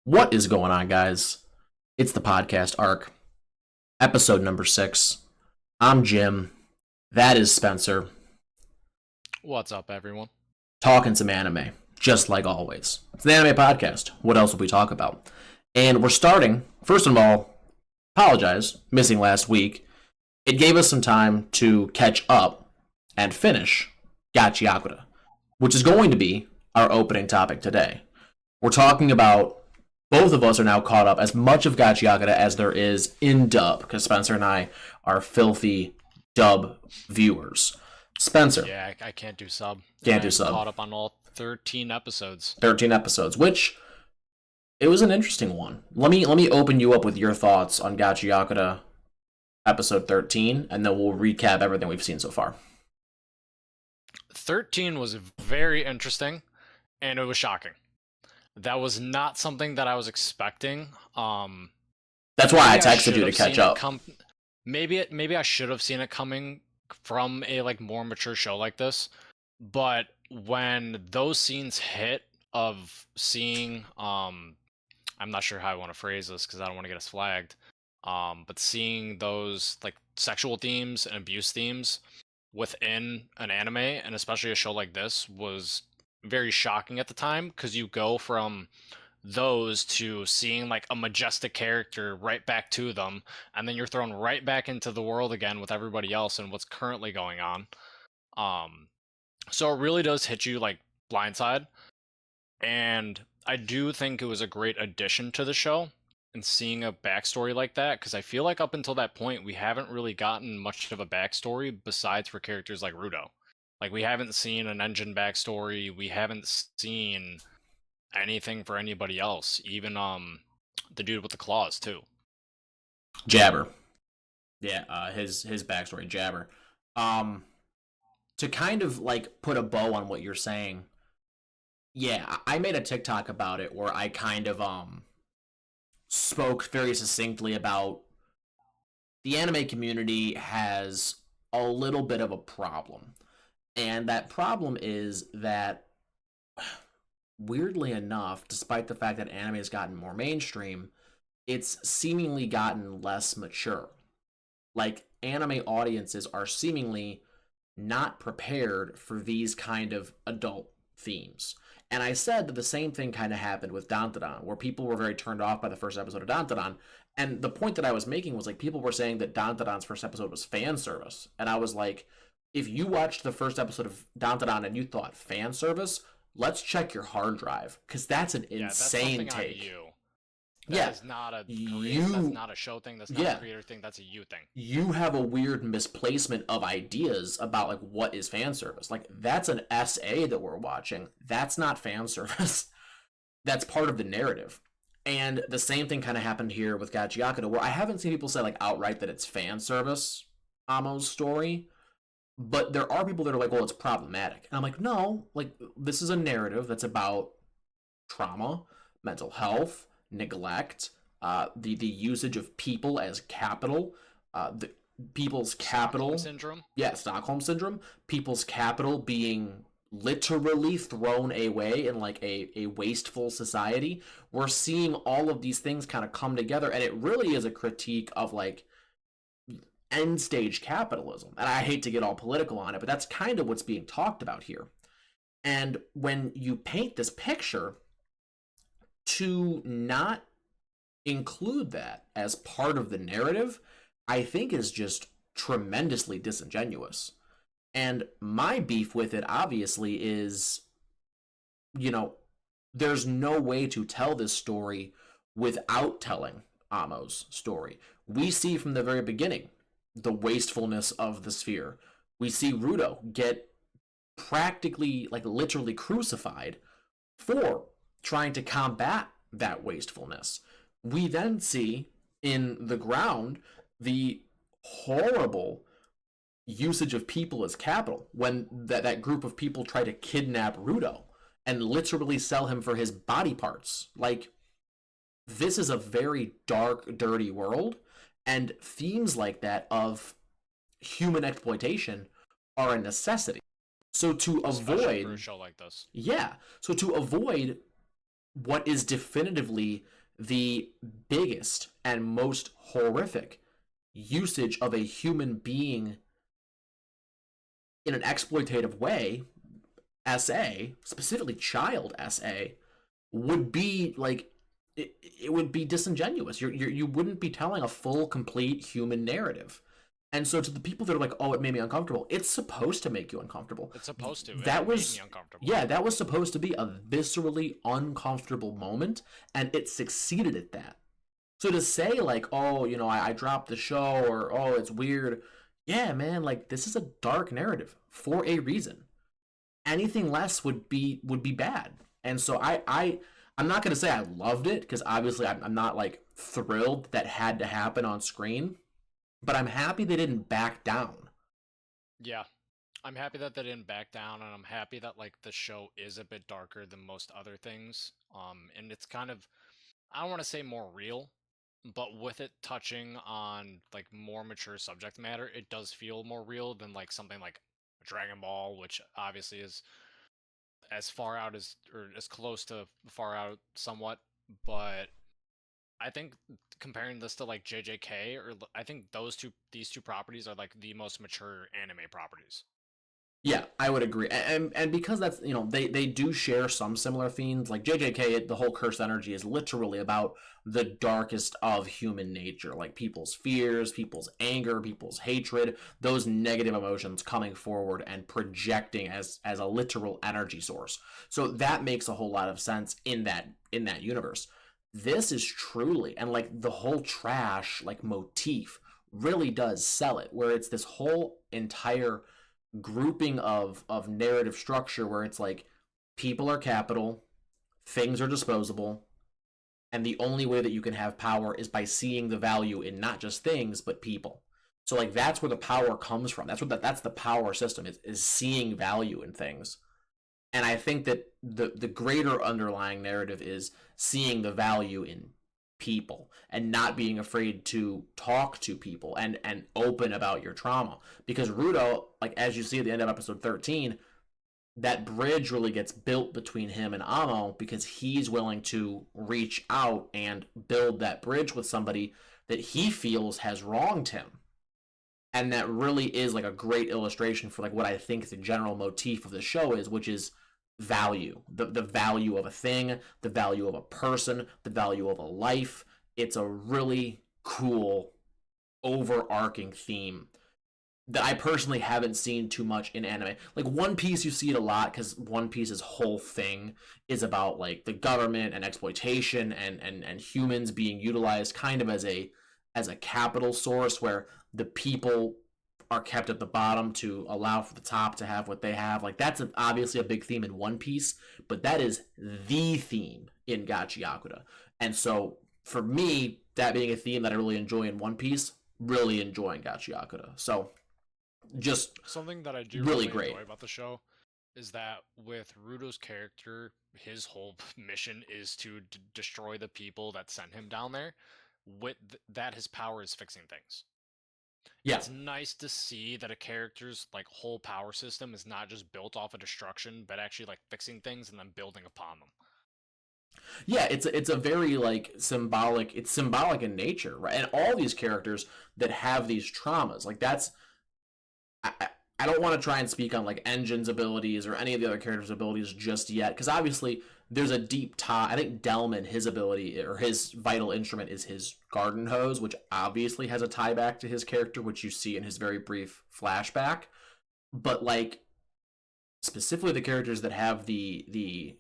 What is going on, guys? It's the podcast arc, episode number 6. I'm Jim. That is Spencer. What's up, everyone? Talking some anime, just like always. It's the anime podcast. What else will we talk about? And we're starting, first of all, apologize, missing last week. It gave us some time to catch up and finish Gachiakuta, which is going to be our opening topic today. We're talking about both of us are now caught up as much of Gachiakuta as there is in dub, because Spencer and I are filthy dub viewers. Spencer. Yeah, I can't do sub. Can't do sub. Caught up on all 13 episodes. 13 episodes, which it was an interesting one. Let me open you up with your thoughts on Gachiakuta episode 13, and then we'll recap everything we've seen so far. 13 was very interesting, and it was shocking. That was not something that I was expecting. That's why I texted you to catch up. Maybe I should have seen it coming from a more mature show like this, but when those scenes hit of seeing I'm not sure how I want to phrase this because I don't want to get us flagged, but seeing those sexual themes and abuse themes within an anime, and especially a show like this, was very shocking at the time, because you go from those to seeing a majestic character right back to them, and then you're thrown right back into the world again with everybody else and what's currently going on. So it really does hit you blindside, and I do think it was a great addition to the show, and seeing a backstory like that, because I feel like up until that point we haven't really gotten much of a backstory besides for characters like Rudo. We haven't seen an engine backstory. We haven't seen anything for anybody else. Even the dude with the claws too. Jabber. Yeah, his backstory, Jabber. To kind of put a bow on what you're saying, yeah, I made a TikTok about it where I kind of spoke very succinctly about the anime community has a little bit of a problem. And that problem is that, weirdly enough, despite the fact that anime has gotten more mainstream, it's seemingly gotten less mature. Anime audiences are seemingly not prepared for these kind of adult themes. And I said that the same thing kind of happened with Dandadan, where people were very turned off by the first episode of Dandadan. And the point that I was making was people were saying that Dandadan's first episode was fan service. And I was like, if you watched the first episode of Dandadan and you thought fan service, let's check your hard drive, because that's an insane take. On you. That is not a that's not a show thing. That's not a creator thing. That's a you thing. You have a weird misplacement of ideas about what is fan service. That's an SA that we're watching. That's not fan service. That's part of the narrative. And the same thing kind of happened here with Gachiakuta, where I haven't seen people say outright that it's fan service, Amo's story. But there are people that are well, it's problematic. And I'm no, this is a narrative that's about trauma, mental health, neglect, the usage of people as capital, the people's capital. Stockholm syndrome? Yeah, Stockholm syndrome. People's capital being literally thrown away in a wasteful society. We're seeing all of these things kind of come together, and it really is a critique of end stage capitalism. And I hate to get all political on it, but that's kind of what's being talked about here. And when you paint this picture, to not include that as part of the narrative, I think is just tremendously disingenuous. And my beef with it, obviously, is, there's no way to tell this story without telling Amo's story. We see from the very beginning the wastefulness of the sphere. We see Rudo get practically, literally crucified for trying to combat that wastefulness. We then see in the ground the horrible usage of people as capital when that group of people try to kidnap Rudo and literally sell him for his body parts. This is a very dark, dirty world. And themes like that of human exploitation are a necessity. So to Especially avoid for a show like this. Yeah. So to avoid what is definitively the biggest and most horrific usage of a human being in an exploitative way, SA, specifically child SA, would be like it would be disingenuous. You wouldn't be telling a full, complete human narrative. And so to the people that are like, oh, it made me uncomfortable, it's supposed to make you uncomfortable. It's supposed to. That it was made me uncomfortable. Yeah, that was supposed to be a viscerally uncomfortable moment, and it succeeded at that. So to say like, oh, I dropped the show, or oh, it's weird. Yeah, man, like this is a dark narrative for a reason. Anything less would be bad. And so I'm not gonna say I loved it, because obviously I'm not like thrilled that had to happen on screen, but I'm happy they didn't back down. Yeah. I'm happy that they didn't back down, and I'm happy that like the show is a bit darker than most other things. And it's kind of, I don't want to say more real, but with it touching on like more mature subject matter, it does feel more real than like something like Dragon Ball, which obviously is as far out as, or as close to far out somewhat. But I think comparing this to like JJK, or I think these two properties are like the most mature anime properties. Yeah, I would agree, and because that's they do share some similar themes. Like JJK, the whole cursed energy is literally about the darkest of human nature, like people's fears, people's anger, people's hatred, those negative emotions coming forward and projecting as a literal energy source. So that makes a whole lot of sense in that universe. This is truly, and like the whole trash like motif really does sell it, where it's this whole entire grouping of narrative structure where it's like people are capital, things are disposable, and the only way that you can have power is by seeing the value in not just things but people. So like that's where the power comes from. That's the power system, is seeing value in things. And I think that the greater underlying narrative is seeing the value in people and not being afraid to talk to people and open about your trauma. Because Rudo, like as you see at the end of episode 13, that bridge really gets built between him and Amo, because he's willing to reach out and build that bridge with somebody that he feels has wronged him. And that really is like a great illustration for like what I think the general motif of the show is, which is value, the value of a thing, the value of a person, the value of a life. It's a really cool overarching theme that I personally haven't seen too much in anime. Like One Piece, you see it a lot because One Piece's whole thing is about like the government and exploitation and humans being utilized kind of as a capital source, where the people are kept at the bottom to allow for the top to have what they have. Like that's obviously a big theme in One Piece, but that is the theme in Gachiakuta. And so for me, that being a theme that I really enjoy in One Piece, really enjoying Gachiakuta. So just something that I do really great enjoy about the show is that with Rudo's character, his whole mission is to destroy the people that sent him down there. With that, his power is fixing things. Yeah. It's nice to see that a character's like whole power system is not just built off of destruction, but actually like fixing things and then building upon them. Yeah, it's a very like symbolic. It's symbolic in nature, right? And all these characters that have these traumas, like that's. I don't want to try and speak on like Engine's abilities or any of the other characters' abilities just yet, because obviously there's a deep tie. I think Delman, his ability or his vital instrument is his garden hose, which obviously has a tie back to his character, which you see in his very brief flashback. But like specifically the characters that have the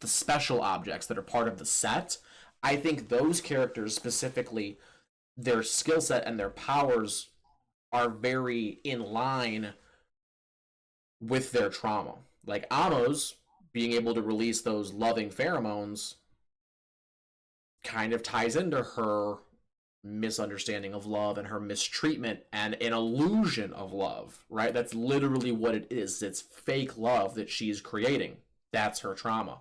special objects that are part of the set, I think those characters specifically, their skill set and their powers are very in line with their trauma. Like Amo's being able to release those loving pheromones kind of ties into her misunderstanding of love and her mistreatment and an illusion of love, right? That's literally what it is. It's fake love that she's creating. That's her trauma.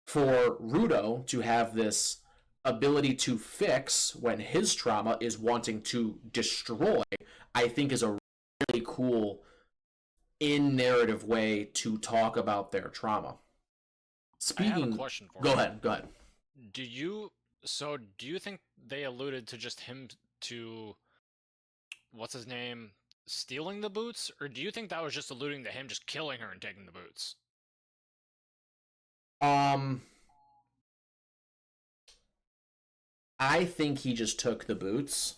For Rudo to have this ability to fix when his trauma is wanting to destroy, I think is a really cool in narrative way to talk about their trauma. I have a Speaking, question for go you. ahead, go ahead. Do you think they alluded to just him to what's his name stealing the boots, or do you think that was just alluding to him just killing her and taking the boots? Um, I think he just took the boots.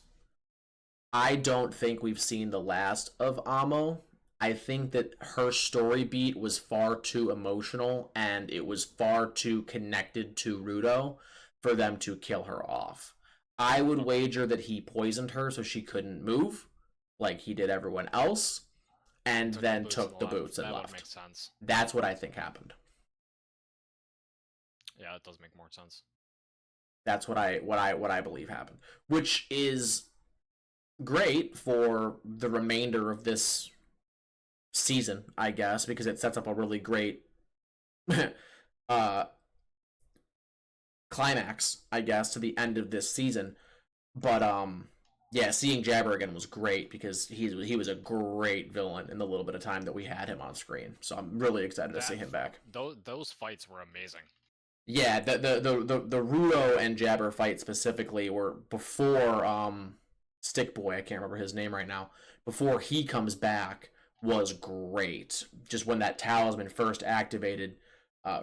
I don't think we've seen the last of Amo. I think that her story beat was far too emotional and it was far too connected to Rudo for them to kill her off. I would Okay. wager that he poisoned her so she couldn't move, like he did everyone else, and Took the then boots and took the left. boots and That would make left. sense. That's what I think happened. Yeah, that does make more sense. That's what I believe happened, which is great for the remainder of this season, I guess, because it sets up a really great uh climax, I guess, to the end of this season. But yeah, seeing Jabber again was great because he was a great villain in the little bit of time that we had him on screen. So I'm really excited to see That him back. those fights were amazing. Yeah, the Rudo and Jabber fight specifically were before Stick Boy, I can't remember his name right now, before he comes back was great. Just when that talisman first activated,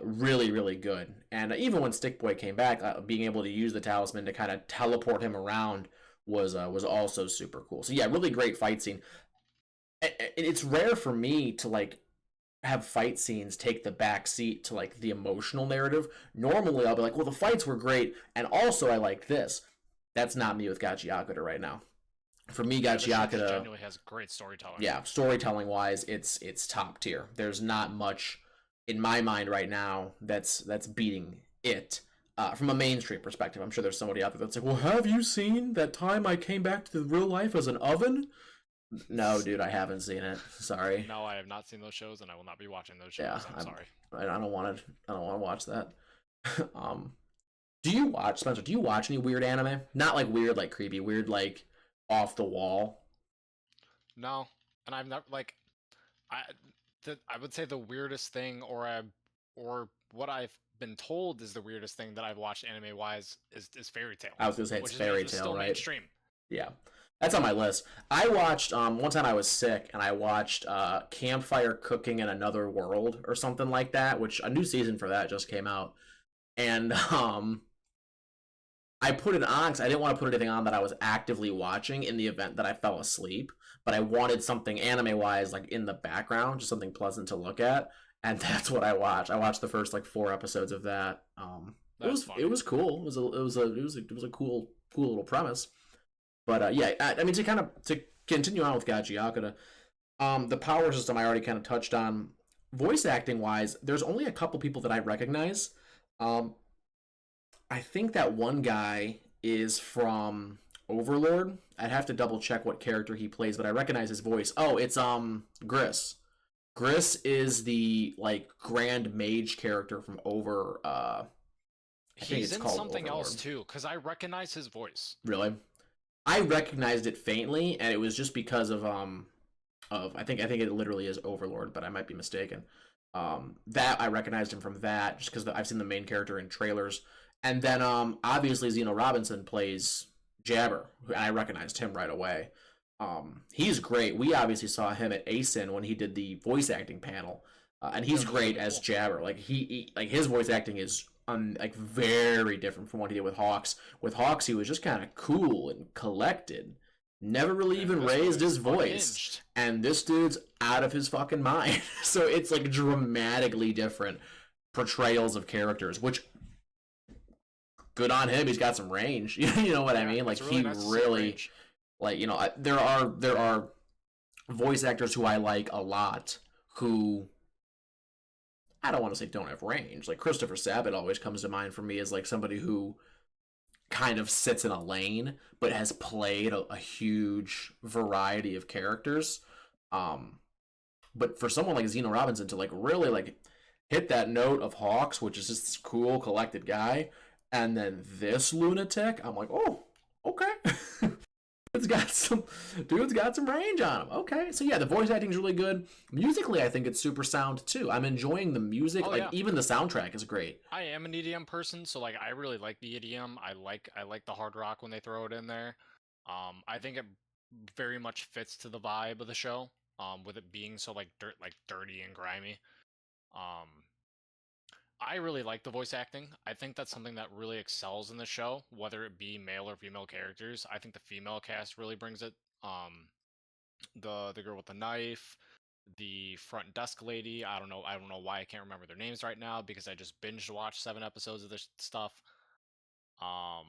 really, really good. And even when Stick Boy came back, being able to use the talisman to kind of teleport him around was also super cool. So yeah, really great fight scene. It's rare for me to like have fight scenes take the back seat to like the emotional narrative. Normally I'll be like, well, the fights were great and also I liked this. That's not me with Gachiakuta right now. For me, Yeah, this show just Gachiakuta, genuinely has great storytelling. yeah, storytelling wise, it's top tier. There's not much in my mind right now that's beating it. From a mainstream perspective, I'm sure there's somebody out there that's like, well, have you seen that time I came back to the real life as an oven? No, dude, I haven't seen it. Sorry. No, I have not seen those shows, and I will not be watching those shows. Yeah, I'm sorry. I don't want to. I don't want to watch that. um, do you watch Spencer? Do you watch any weird anime? Not like weird, like creepy. Weird, like off the wall. No, and I've never like I I would say the weirdest thing, or what I've been told is the weirdest thing that I've watched anime wise is Fairy Tail, I was gonna say it's which Fairy is Tail, still right? mainstream. Yeah, that's on my list. I watched one time I was sick and I watched Campfire Cooking in Another World or something like that, which a new season for that just came out, and I put it on because I didn't want to put anything on that I was actively watching in the event that I fell asleep, but I wanted something anime wise, like in the background, just something pleasant to look at, and that's what I watched. I watched the first like 4 episodes of that. That's funny. It was cool. It was a cool little premise. But yeah, I mean to continue on with Gachiakuta, the power system I already kind of touched on. Voice acting wise, there's only a couple people that I recognize. Um, I think that one guy is from Overlord. I'd have to double check what character he plays, but I recognize his voice. Oh, it's Gris. Gris is the like Grand Mage character from I think He's it's in called something Overlord. else too, because I recognize his voice. Really? I recognized it faintly, and it was just because of I think it literally is Overlord, but I might be mistaken. That I recognized him from that just because I've seen the main character in trailers, and then obviously Zeno Robinson plays Jabber, and I recognized him right away. He's great. We obviously saw him at ASIN when he did the voice acting panel, and he's That was great really as cool. Jabber. Like he like his voice acting is like very different from what he did with Hawks. With Hawks, he was just kind of cool and collected, never really And even this one raised his is voice. unhinged. And this dude's out of his fucking mind. So it's like dramatically different portrayals of characters, which good on him. He's got some range. You know what I Yeah, mean? Like it's really he nice to see the really range. like there are voice actors who I like a lot who I don't want to say don't have range. Like Christopher Sabat always comes to mind for me as like somebody who kind of sits in a lane but has played a huge variety of characters. Um, but for someone like Zeno Robinson to like really like hit that note of Hawks, which is just this cool collected guy, and then this lunatic, I'm like, oh, okay. Dude's got some range on him. Okay, so yeah, the voice acting's really good. Musically, I think it's super sound too. I'm enjoying the music. Oh, like yeah. even the soundtrack is great. I am an EDM person, so like I really like the EDM. I like the hard rock when they throw it in there. I think it very much fits to the vibe of the show. With it being so like dirty and grimy. Um, I really like the voice acting. I think that's something that really excels in the show, whether it be male or female characters. I think the female cast really brings it. The girl with the knife, the front desk lady. I don't know why I can't remember their names right now because I just binge watched 7 episodes of this stuff. Um,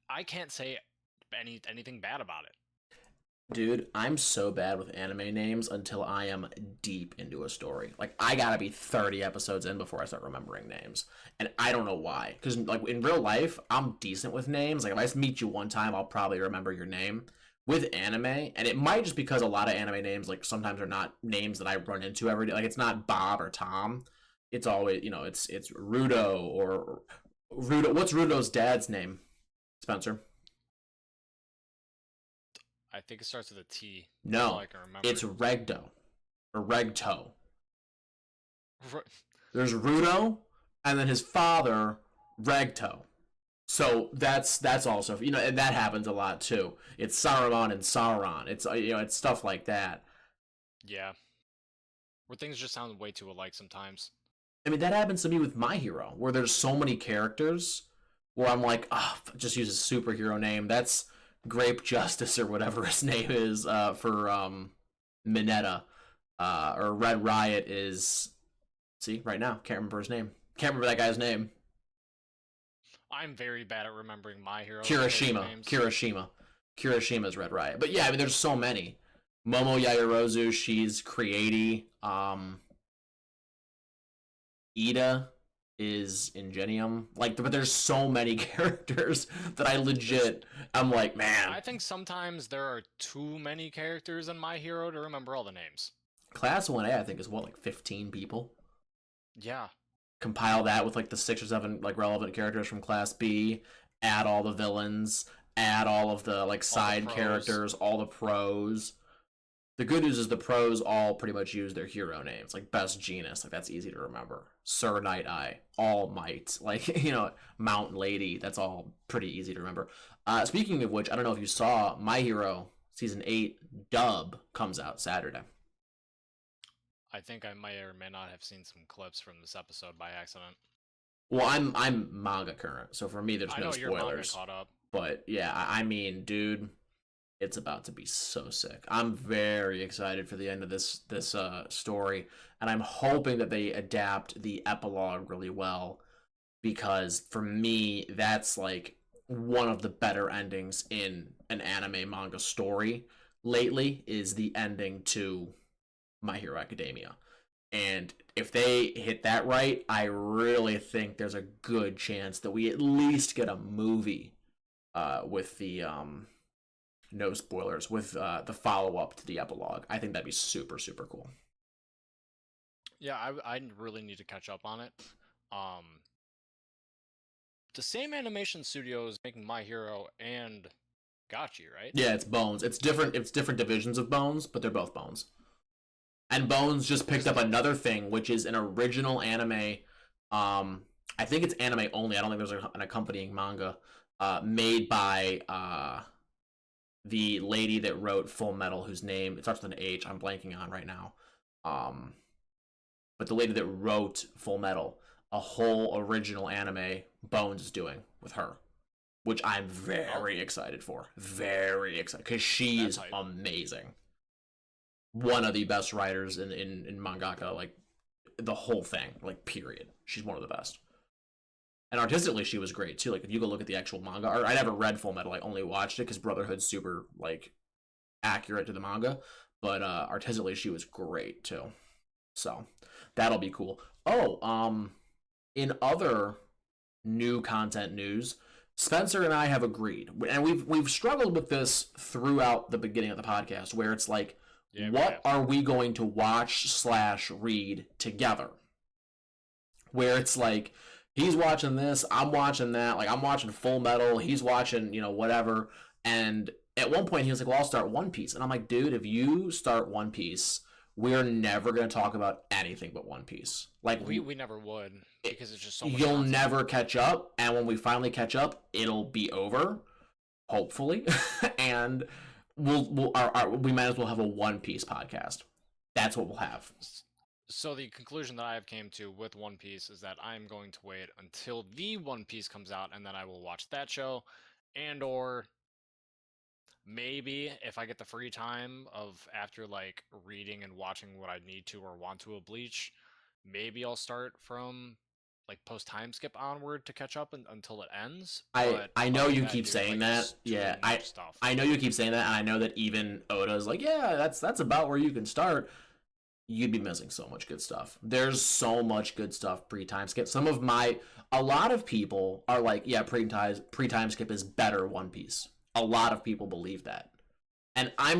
I can't say anything bad about it. Dude, I'm so bad with anime names until I am deep into a story. Like, I gotta be 30 episodes in before I start remembering names. And I don't know why. Because, like, in real life, I'm decent with names. Like, if I just meet you one time, I'll probably remember your name. With anime, and it might just because a lot of anime names, like, sometimes are not names that I run into every day. Like, it's not Bob or Tom. It's always, it's Rudo or Rudo. What's Rudo's dad's name, Spencer? I think it starts with a T. That's all No, I can remember. it's Regdo or Regto. R- There's Rudo, and then his father, Regto. So that's also, and that happens a lot too. It's Saruman and Sauron. It's stuff like that. yeah, where things just sound way too alike sometimes. I mean, that happens to me with My Hero, where there's so many characters where I'm like, just use a superhero name. That's Grape Justice or whatever his name is for Mineta. Or Red Riot is, see, right now, can't remember his name. Can't remember that guy's name. I'm very bad at remembering My Hero. Kirishima's Red Riot. But yeah, I mean, there's so many. Momo Yaoyorozu, she's Creati. Ida is Ingenium. Like, but there's so many characters that I'm like, man. I think sometimes there are too many characters in My Hero to remember all the names. Class 1A, I think, is what, like 15 people? Yeah. Compile that with like the 6 or 7 like relevant characters from Class B, add all the villains, add all of the like side characters, all the pros. The good news is the pros all pretty much use their hero names, like Best Genus, like that's easy to remember. Sir Night Eye, All Might, like Mountain Lady, that's all pretty easy to remember. Speaking of which, I don't know if you saw My Hero Season 8 dub comes out Saturday. I think I may or may not have seen some clips from this episode by accident. Well, I'm manga current, so for me there's no spoilers. You're manga caught up. But yeah, I mean, dude, it's about to be so sick. I'm very excited for the end of this story, and I'm hoping that they adapt the epilogue really well, because for me that's like one of the better endings in an anime manga story lately is the ending to My Hero Academia. And if they hit that right, I really think there's a good chance that we at least get a movie with the no spoilers, with the follow-up to the epilogue. I think that'd be super, super cool. Yeah, I really need to catch up on it. The same animation studio is making My Hero and Gachi, right? Yeah, it's Bones. It's different divisions of Bones, but they're both Bones. And Bones just picked up another thing, which is an original anime. I think it's anime only. I don't think there's an accompanying manga made by the lady that wrote Full Metal, whose name it starts with an H. I'm blanking on right now. But the lady that wrote Full Metal, a whole original anime Bones is doing with her, which I'm very excited for. Very excited, because she is amazing. One of the best writers in mangaka, like the whole thing, like period. She's one of the best. And artistically, she was great too. Like if you go look at the actual manga art, I never read Full Metal. I only watched it because Brotherhood's super like accurate to the manga. But artistically, she was great too. So that'll be cool. Oh, in other new content news, Spencer and I have agreed, and we've struggled with this throughout the beginning of the podcast, where it's like, what are we going to watch/read together? Where it's like, he's watching this, I'm watching that, like I'm watching Full Metal, he's watching, whatever, and at one point he was like, well, I'll start One Piece. And I'm like, dude, if you start One Piece, we're never going to talk about anything but One Piece. Like, we never would, because it's just so much you'll content. never catch up. And when we finally catch up, it'll be over, hopefully. And we might as well have a One Piece podcast. That's what we'll have. So the conclusion that I have came to with One Piece is that I am going to wait until the One Piece comes out, and then I will watch that show, and or maybe if I get the free time of after like reading and watching what I need to or want to of Bleach, maybe I'll start from like post time skip onward to catch up until it ends. I know you keep saying that. Yeah, I know you keep saying that, and I know that even Oda's like, yeah, that's about where you can start. You'd be missing so much good stuff. There's so much good stuff pre-time skip. A lot of people are like, yeah, pre-time skip is better One Piece. A lot of people believe that. And I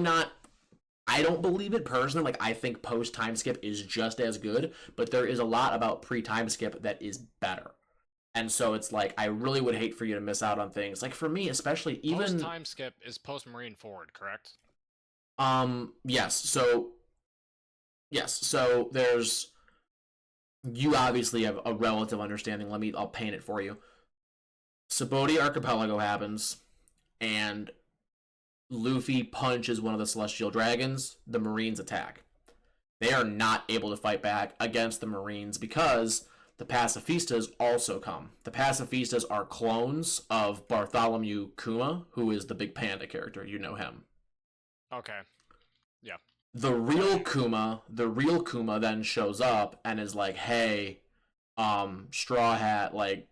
don't believe it personally. Like, I think post-time skip is just as good, but there is a lot about pre-time skip that is better. And so it's like, I really would hate for you to miss out on things. Like, for me, especially, even... Post-time skip is post-Marine Forward, correct? Yes, so there's... You obviously have a relative understanding. I'll paint it for you. Sabaody Archipelago happens, and Luffy punches one of the Celestial Dragons. The Marines attack. They are not able to fight back against the Marines because the Pacifistas also come. The Pacifistas are clones of Bartholomew Kuma, who is the big panda character. You know him. Okay. Yeah. The real Kuma then shows up and is like, hey, Straw Hat, like,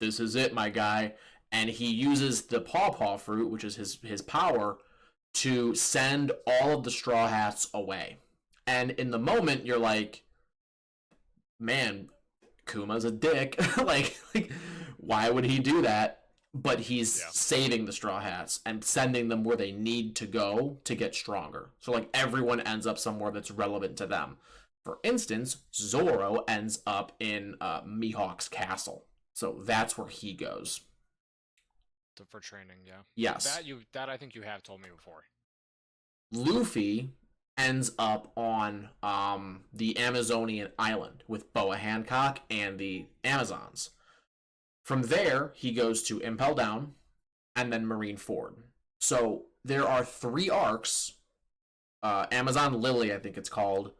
this is it, my guy. And he uses the pawpaw fruit, which is his power, to send all of the Straw Hats away. And in the moment, you're like, man, Kuma's a dick. like, why would he do that? But he's saving the Straw Hats and sending them where they need to go to get stronger. So, like, everyone ends up somewhere that's relevant to them. For instance, Zoro ends up in Mihawk's castle. So that's where he goes. For training, yeah. Yes. That I think you have told me before. Luffy ends up on the Amazonian island with Boa Hancock and the Amazons. From there, he goes to Impel Down and then Marine Ford. So there are 3 arcs, Amazon Lily, I think it's called,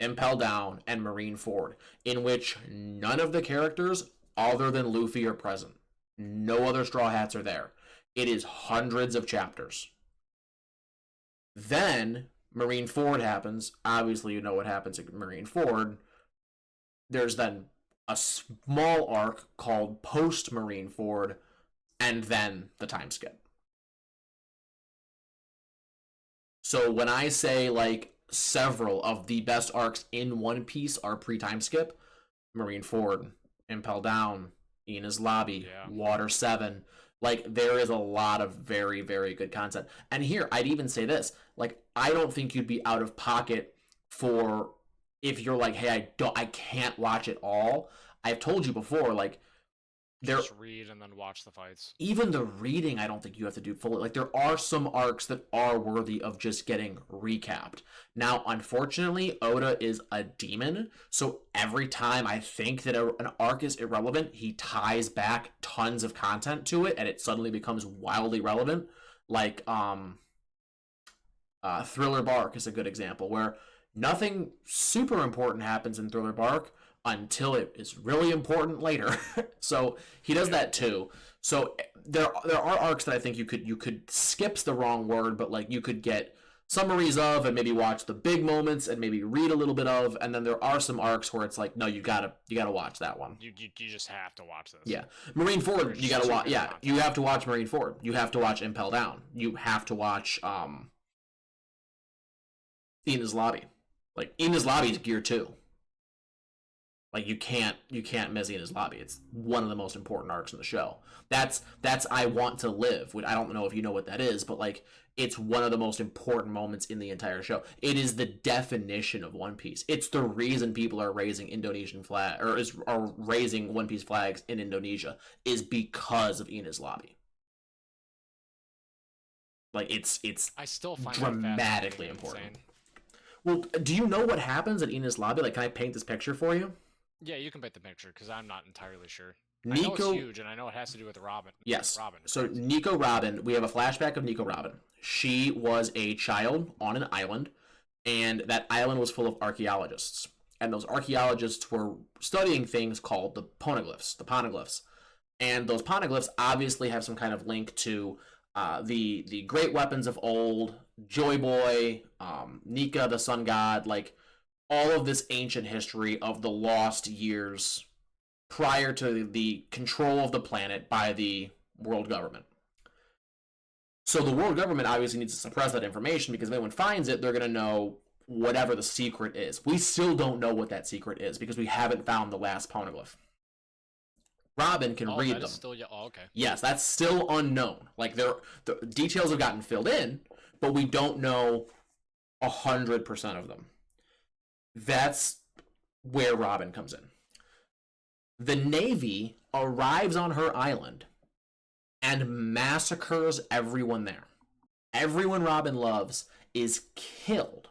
Impel Down, and Marine Ford, in which none of the characters other than Luffy are present. No other Straw Hats are there. It is hundreds of chapters. Then Marine Ford happens. Obviously, you know what happens at Marine Ford. There's then a small arc called Post Marine Ford, and then the time skip. So when I say, like, several of the best arcs in One Piece are pre-time skip, Marine Ford, Impel Down, Ina's Lobby, Water 7, like, there is a lot of very, very good content. And here, I'd even say this, like, I don't think you'd be out of pocket for if you're like, hey, I can't watch it all. I've told you before, like, just read and then watch the fights. Even the reading, I don't think you have to do fully. Like, there are some arcs that are worthy of just getting recapped. Now, unfortunately, Oda is a demon, so every time I think that an arc is irrelevant, he ties back tons of content to it, and it suddenly becomes wildly relevant. Like, Thriller Bark is a good example, where nothing super important happens in Thriller Bark until it is really important later. So he does that too. So there are arcs that I think you could skip's the wrong word, but like you could get summaries of and maybe watch the big moments and maybe read a little bit of, and then there are some arcs where it's like, no, you gotta watch that one. You just have to watch this. Yeah, Marine Ford, you gotta watch. Yeah, you have to watch Marine Ford. You have to watch Impel Down. You have to watch Ina's Lobby. Like, Ina's Lobby is gear 2. Like, you can't miss Ina's Lobby. It's one of the most important arcs in the show. That's I Want to Live. I don't know if you know what that is, but like, it's one of the most important moments in the entire show. It is the definition of One Piece. It's the reason people are raising Indonesian flag are raising One Piece flags in Indonesia is because of Ina's Lobby. Like it's I still find dramatically that important. insane. Well, do you know what happens at Enies Lobby? Like, can I paint this picture for you? Yeah, you can paint the picture because I'm not entirely sure. Nico, I know it's huge, and I know it has to do with Robin. Yes. Robin. So Nico Robin, we have a flashback of Nico Robin. She was a child on an island, and that island was full of archaeologists. And those archaeologists were studying things called the poneglyphs. And those poneglyphs obviously have some kind of link to the great weapons of old, Joy Boy, Nika the sun god, like all of this ancient history of the lost years prior to the control of the planet by the world government. So the world government obviously needs to suppress that information because if anyone finds it, they're going to know whatever the secret is. We still don't know what that secret is because we haven't found the last poneglyph. Robin can read them. Still, okay. Yes, that's still unknown. Like the details have gotten filled in, but we don't know 100% of them. That's where Robin comes in. The Navy arrives on her island and massacres everyone there. Everyone Robin loves is killed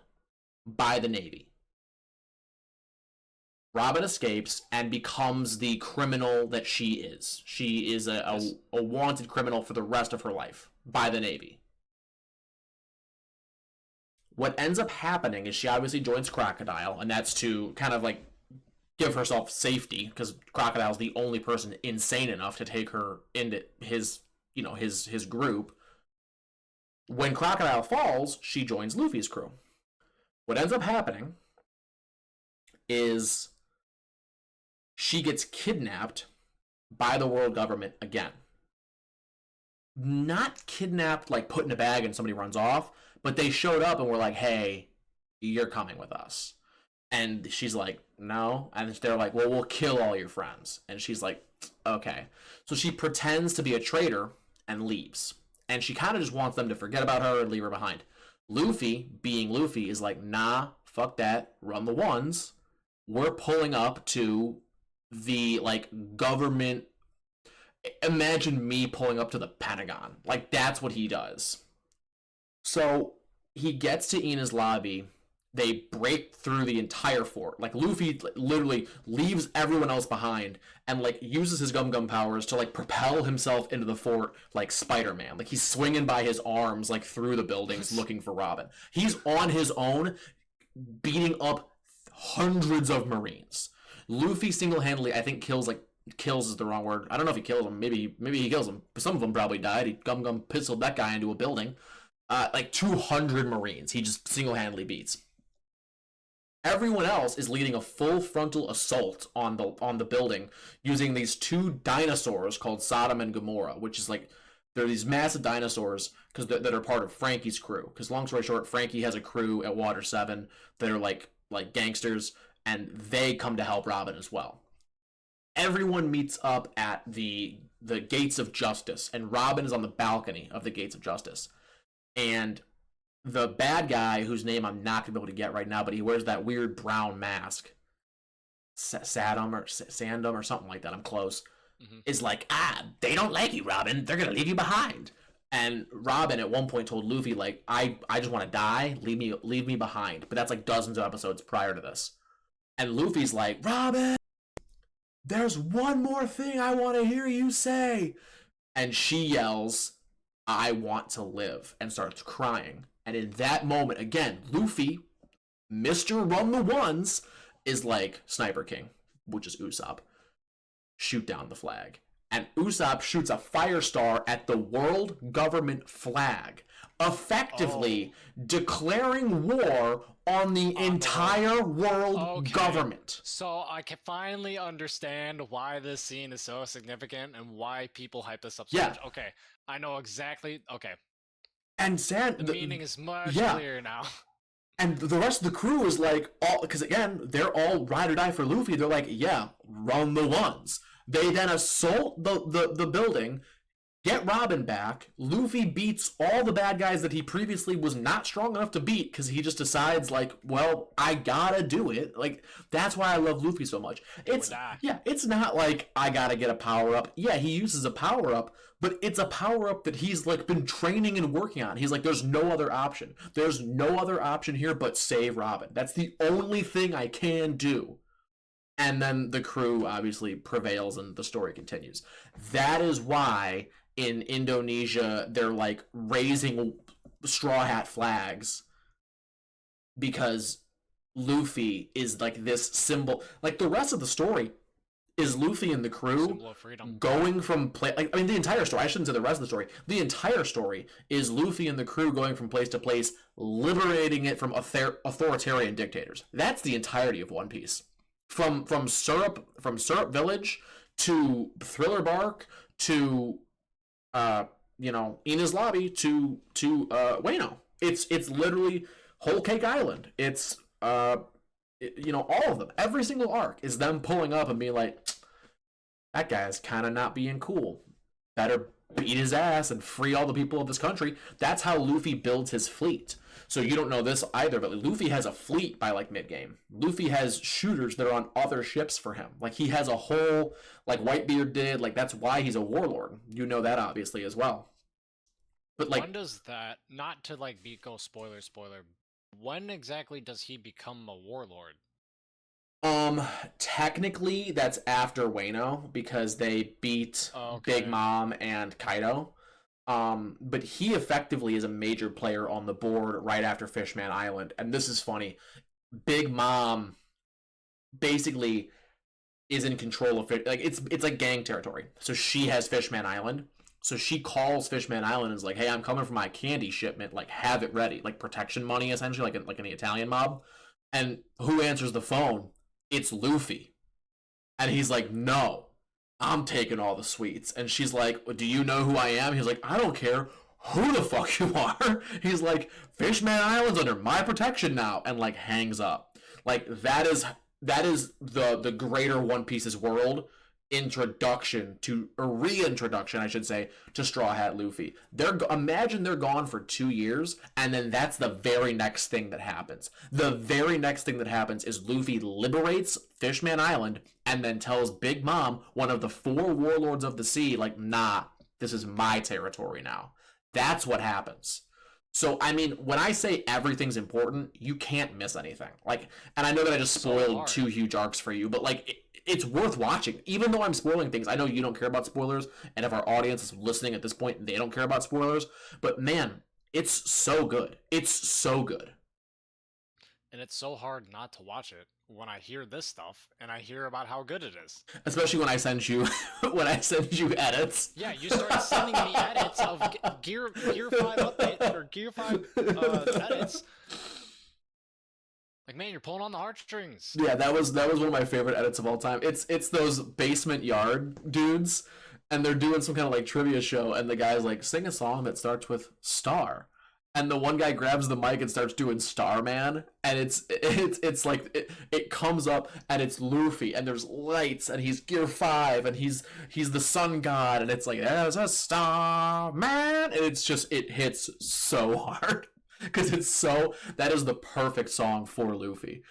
by the Navy. Robin escapes and becomes the criminal that she is. She is a wanted criminal for the rest of her life by the Navy. What ends up happening is she obviously joins Crocodile, and that's to kind of like give herself safety because Crocodile's the only person insane enough to take her into his group. When Crocodile falls, she joins Luffy's crew. What ends up happening is she gets kidnapped by the world government again. Not kidnapped like put in a bag and somebody runs off, but they showed up and were like, hey, you're coming with us. And she's like, no. And they're like, well, we'll kill all your friends. And she's like, okay. So she pretends to be a traitor and leaves. And she kind of just wants them to forget about her and leave her behind. Luffy, being Luffy, is like, nah, fuck that. Run the ones. We're pulling up to the, like, government. Imagine me pulling up to the Pentagon. Like, that's what he does. So he gets to Ina's lobby. They break through the entire fort. Like, Luffy literally leaves everyone else behind and, like, uses his gum powers to, like, propel himself into the fort like Spider-Man. Like, he's swinging by his arms, like, through the buildings looking for Robin. He's on his own beating up hundreds of Marines. Luffy single-handedly, I think, kills is the wrong word. I don't know if he kills them. Maybe he kills them. Some of them probably died. He gum pistoled that guy into a building. Like 200 Marines. He just single-handedly beats. Everyone else is leading a full frontal assault on the building using these two dinosaurs called Sodom and Gomorrah, which is like they're these massive dinosaurs that are part of Frankie's crew. Because long story short, Frankie has a crew at Water 7 that are like gangsters, and they come to help Robin as well. Everyone meets up at the Gates of Justice, and Robin is on the balcony of the Gates of Justice. And the bad guy, whose name I'm not going to be able to get right now, but he wears that weird brown mask, Sandom or something like that, I'm close, is like, they don't like you, Robin. They're going to leave you behind. And Robin at one point told Luffy, like, I just want to die. Leave me behind. But that's like dozens of episodes prior to this. And Luffy's like, Robin, there's one more thing I want to hear you say. And she yells, I want to live, and starts crying. And in that moment, again, Luffy, Mr. Run the Ones, is like, Sniper King, which is Usopp, shoot down the flag. And Usopp shoots a fire star at the world government flag, effectively declaring war on the entire world government. So I can finally understand why this scene is so significant and why people hype this up so much. Okay, I know exactly. Okay. And the meaning is much clearer now. And the rest of the crew is like, because again, they're all ride or die for Luffy. They're like, yeah, run the ones. They then assault the building. get Robin back. Luffy beats all the bad guys that he previously was not strong enough to beat because he just decides, like, well, I gotta do it. Like, that's why I love Luffy so much. It's not like I gotta get a power up. Yeah, he uses a power up, but it's a power up that he's like been training and working on. He's like, there's no other option. There's no other option here but save Robin. That's the only thing I can do. And then the crew obviously prevails and the story continues. That is why in Indonesia they're like raising straw hat flags, because Luffy is like this symbol. Like the rest of the story is Luffy and the crew going from place. Like, I mean, the entire story. I shouldn't say the rest of the story. The entire story is Luffy and the crew going from place to place, liberating it from authoritarian dictators. That's the entirety of One Piece. From Syrup Village to Thriller Bark to Ina's Lobby to Wano. It's literally Whole Cake Island. It's all of them. Every single arc is them pulling up and being like, that guy's kind of not being cool. Better beat his ass and free all the people of this country. That's how Luffy builds his fleet. So you don't know this either, but Luffy has a fleet by like mid-game. Luffy has shooters that are on other ships for him. Like he has a whole, like Whitebeard did, like that's why he's a warlord. You know that obviously as well. But like, when does that, not to like go spoiler, when exactly does he become a warlord? Technically that's after Wano because they beat Big Mom and Kaido. But he effectively is a major player on the board right after Fishman Island. And this is funny. Big Mom basically is in control of it. Like it's like gang territory. So she has Fishman Island. So she calls Fishman Island and is like, hey, I'm coming for my candy shipment. Like, have it ready. Like protection money, essentially, like in the Italian mob. And who answers the phone? It's Luffy. And he's like, no. I'm taking all the sweets. And she's like, do you know who I am? He's like, I don't care who the fuck you are. He's like, Fishman Island's under my protection now. And like hangs up. Like that is the greater One Piece's world reintroduction, I should say, to Straw Hat Luffy. Imagine they're gone for 2 years, and then that's the very next thing that happens. The very next thing that happens is Luffy liberates Fishman Island, and then tells Big Mom, one of the 4 warlords of the sea, like, nah, this is my territory now. That's what happens. So, I mean, when I say everything's important, you can't miss anything. Like, and I know that I just spoiled 2 huge arcs for you, but like, it's worth watching. Even though I'm spoiling things, I know you don't care about spoilers, and if our audience is listening at this point, they don't care about spoilers. But man, it's so good. It's so good. And it's so hard not to watch it when I hear this stuff and I hear about how good it is. Especially when I send you edits. Yeah, you start sending me edits of Gear 5 update or Gear 5 edits. Like, man, you're pulling on the heartstrings. Yeah, that was one of my favorite edits of all time. It's those basement yard dudes, and they're doing some kind of like trivia show, and the guy's like, sing a song that starts with star. And the one guy grabs the mic and starts doing Starman, and it's like it comes up and it's Luffy, and there's lights, and he's Gear 5, and he's the sun god, and it's like, there's a Starman, and it hits so hard. Because that is the perfect song for Luffy.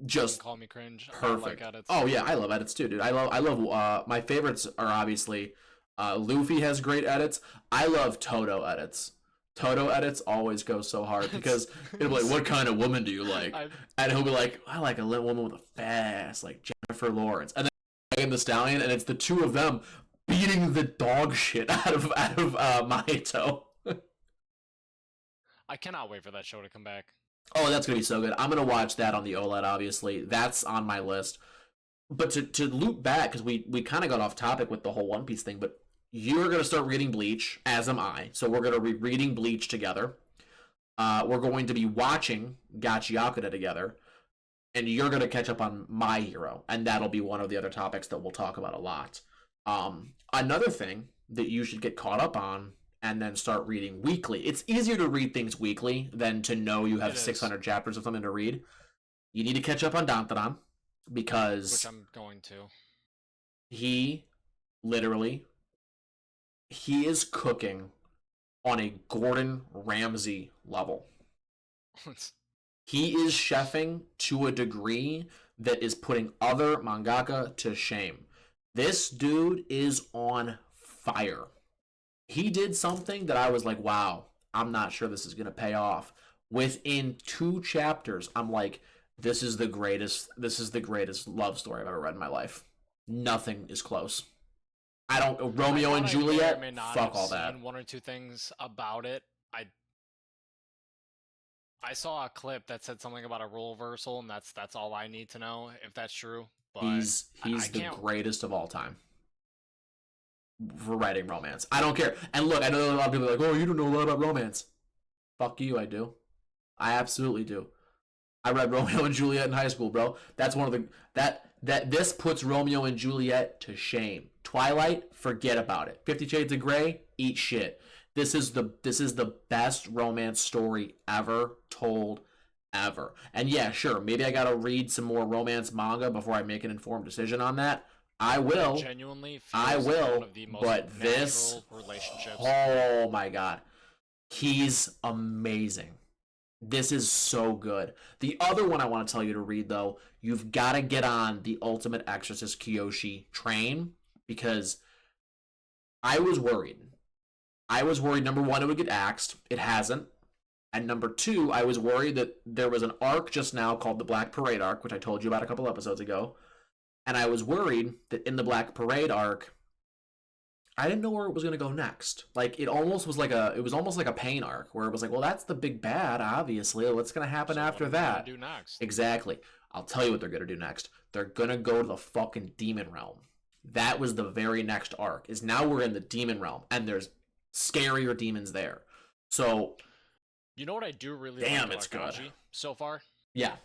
Just call me cringe. Perfect. I like edits. Oh yeah, I love edits too, dude. I love my favorites are obviously Luffy has great edits. I love Toto edits. Toto edits always go so hard because it'll be like, what kind of woman do you like? And he'll be like, I like a little woman with a fast, like Jennifer Lawrence. And then Megan Thee Stallion, and it's the two of them beating the dog shit out of Mahito. I cannot wait for that show to come back. Oh, that's going to be so good. I'm going to watch that on the OLED, obviously. That's on my list. But to loop back, because we kind of got off topic with the whole One Piece thing, but you're going to start reading Bleach, as am I. So we're going to be reading Bleach together. We're going to be watching Gachiakuta together. And you're going to catch up on My Hero. And that'll be one of the other topics that we'll talk about a lot. Another thing that you should get caught up on and then start reading weekly. It's easier to read things weekly than to know you have 600 chapters of something to read. You need to catch up on Dantaran because... Which I'm going to. He literally he is cooking on a Gordon Ramsay level. He is chefing to a degree that is putting other mangaka to shame. This dude is on fire. He did something that I was like, wow, I'm not sure this is going to pay off. Within 2 chapters, I'm like, this is the greatest love story I've ever read in my life. Nothing is close. Romeo and Juliet, fuck all that. One or two things about it. I saw a clip that said something about a role reversal, and that's all I need to know if that's true. But he's the greatest of all time for writing romance. I don't care. And look, I know a lot of people are like, oh, you don't know a lot about romance. Fuck you, I do. I absolutely do. I read Romeo and Juliet in high school, bro. That's one of the this puts Romeo and Juliet to shame. Twilight, forget about it. 50 Shades of Grey, eat shit. This is the best romance story ever told, ever. And yeah, sure, maybe I gotta read some more romance manga before I make an informed decision on that. I will. Genuinely, I will. One of the most but this relationships. Oh my god, he's amazing. This is so good. The other one I want to tell you to read, though, you've got to get on the Ultimate Exorcist Kyoshi train, because I was worried. Number one, it would get axed. It hasn't. And number two, I was worried that there was an arc just now called the Black Parade arc, which I told you about a couple episodes ago. And I was worried that in the Black Parade arc, I didn't know where it was going to go next. Like, it was almost like a pain arc, where it was like, well, that's the big bad, obviously. What's going to happen after that? What are they going to do next? Exactly. I'll tell you what they're going to do next. They're going to go to the fucking demon realm. That was the very next arc, is now we're in the demon realm, and there's scarier demons there. So, you know what I do really damn, like it's about good. Gachi so far? Yeah.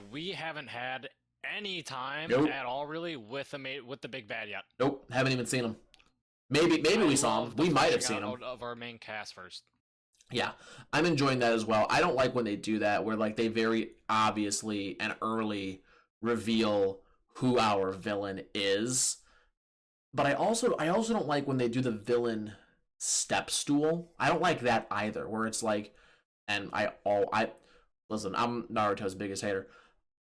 We haven't had any time at all, really, with the big bad yet. Nope, haven't even seen him. Maybe we saw him. We might have seen him. Out of our main cast first. Yeah, I'm enjoying that as well. I don't like when they do that, where like they very obviously and early reveal who our villain is. But I also don't like when they do the villain step stool. I don't like that either, where it's like, and listen, I'm Naruto's biggest hater.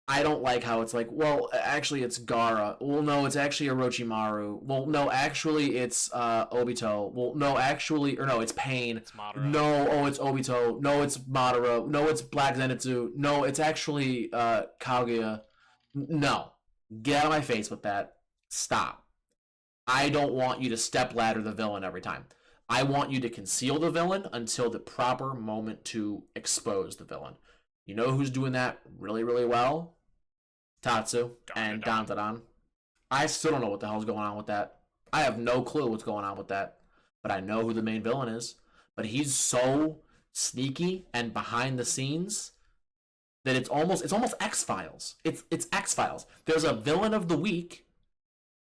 I don't like how it's like, well, actually it's Gaara. Well, no, it's actually Orochimaru. Well, no, actually it's Obito. Well, no, actually, or no, it's Pain. It's Madara. No, oh, it's Obito. No, it's Madara. No, it's Black Zenitsu. No, it's actually Kaguya. No, get out of my face with that. Stop. I don't want you to stepladder the villain every time. I want you to conceal the villain until the proper moment to expose the villain. You know who's doing that really, really well? Tatsu and Dandadan. I still don't know what the hell's going on with that. I have no clue what's going on with that. But I know who the main villain is. But he's so sneaky and behind the scenes that it's almost X-Files. It's X-Files. There's a villain of the week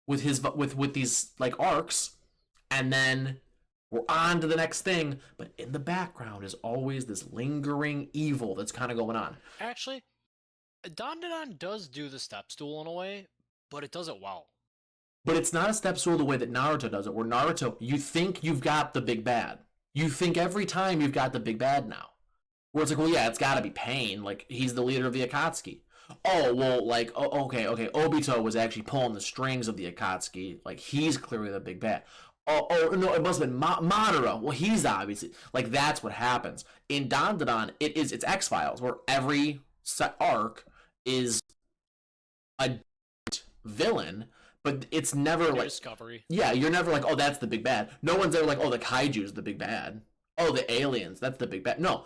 with these like arcs, and then we're on to the next thing, but in the background is always this lingering evil that's kind of going on. Actually, Dandadan does do the step stool in a way, but it does it well. But it's not a step stool the way that Naruto does it, where Naruto, you think you've got the big bad. You think every time you've got the big bad now. Where it's like, well, yeah, it's got to be Pain. Like, he's the leader of the Akatsuki. Oh, well, like, okay, Obito was actually pulling the strings of the Akatsuki. Like, he's clearly the big bad. Oh no, it must have been Madara. Well, he's obviously, like, that's what happens. In Dandadan, it's X-Files, where every arc is a villain, but it's never like discovery. Yeah, you're never like, oh, that's the big bad. No one's ever like, oh, the kaiju's the big bad. Oh, the aliens, that's the big bad. No,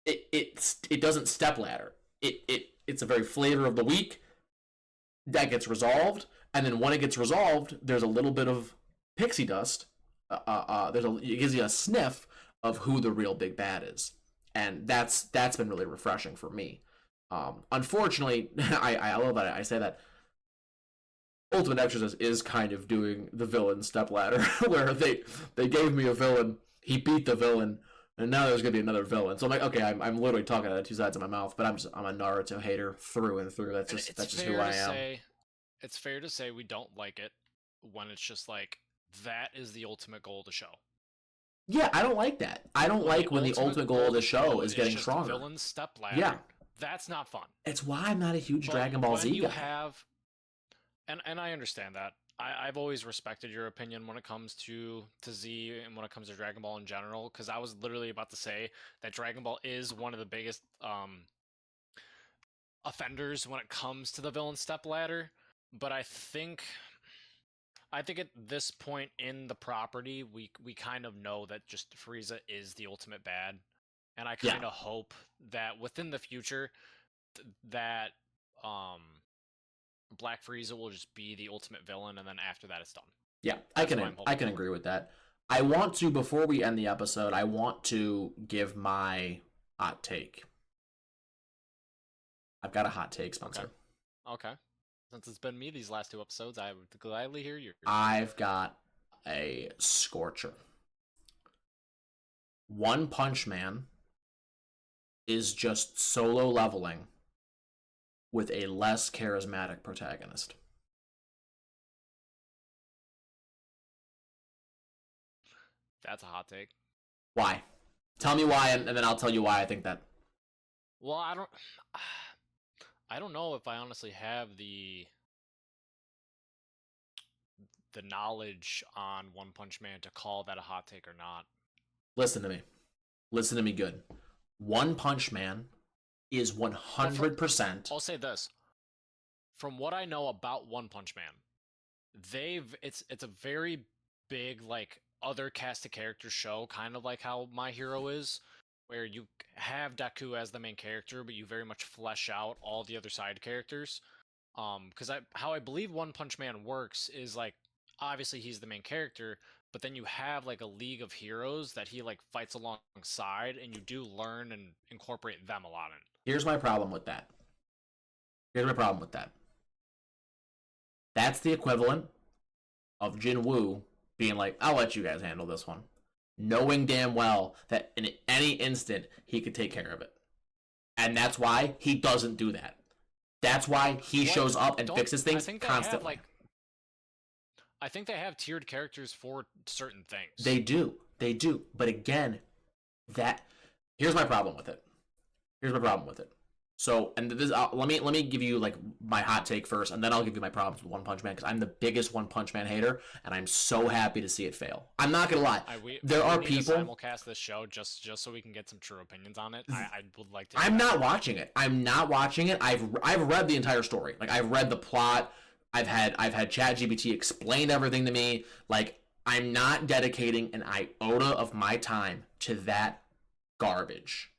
it doesn't stepladder. It's a very flavor of the week that gets resolved, and then when it gets resolved, there's a little bit of pixie dust. It gives you a sniff of who the real big bad is, and that's been really refreshing for me. Unfortunately, I love that I say that Ultimate Exorcist is kind of doing the villain stepladder, where they gave me a villain, he beat the villain, and now there's gonna be another villain. So I'm like, okay, I'm literally talking out of two sides of my mouth, but I'm a Naruto hater through and through. That's just who I am. It's fair to say we don't like it when it's just like that is the ultimate goal of the show. Yeah, I don't like that. I don't like when the ultimate goal of the show is getting stronger. Villain step ladder. Yeah. That's not fun. It's why I'm not a huge Dragon Ball Z guy. And I understand that. I've always respected your opinion when it comes to Z and when it comes to Dragon Ball in general, because I was literally about to say that Dragon Ball is one of the biggest offenders when it comes to the villain step ladder. But I think at this point in the property, we kind of know that just Frieza is the ultimate bad, and I kind of hope that within the future that Black Frieza will just be the ultimate villain, and then after that it's done. Yeah, I can agree with that. I want to, before we end the episode, I want to give my hot take. I've got a hot take, Spencer. Okay. Since it's been me these last 2 episodes, I would gladly hear yours. I've got a scorcher. One Punch Man is just solo leveling with a less charismatic protagonist. That's a hot take. Why? Tell me why, and then I'll tell you why I think that. Well, I don't know if I honestly have the knowledge on One Punch Man to call that a hot take or not. Listen to me. Listen to me good. One Punch Man is 100%. I'll say this. From what I know about One Punch Man, it's a very big, like, other cast of characters show, kind of like how My Hero is, where you have Deku as the main character, but you very much flesh out all the other side characters. Because how I believe One Punch Man works is, like, obviously he's the main character, but then you have, like, a league of heroes that he, like, fights alongside, and you do learn and incorporate them a lot in. Here's my problem with that. That's the equivalent of Jin Woo being like, I'll let you guys handle this one, knowing damn well that in any instant he could take care of it. And that's why he doesn't do that. That's why he shows up and fixes things constantly. I think they have tiered characters for certain things. They do. But again, here's my problem with it. So, and this, let me give you, like, my hot take first, and then I'll give you my problems with One Punch Man, because I'm the biggest One Punch Man hater, and I'm so happy to see it fail. I'm not gonna lie. There are people. We need to simulcast this show just so we can get some true opinions on it. I would like to. I'm not watching it. I've read the entire story. Like, I've read the plot. I've had ChatGPT explain everything to me. Like, I'm not dedicating an iota of my time to that garbage.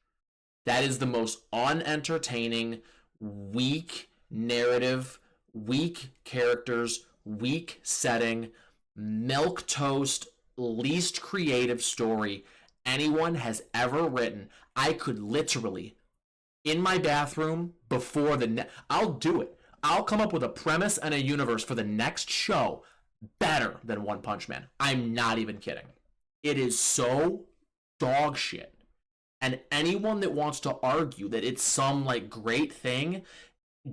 That is the most unentertaining, weak narrative, weak characters, weak setting, milquetoast, least creative story anyone has ever written. I could literally, in my bathroom before I'll do it. I'll come up with a premise and a universe for the next show better than One Punch Man. I'm not even kidding. It is so dog shit. And anyone that wants to argue that it's some, like, great thing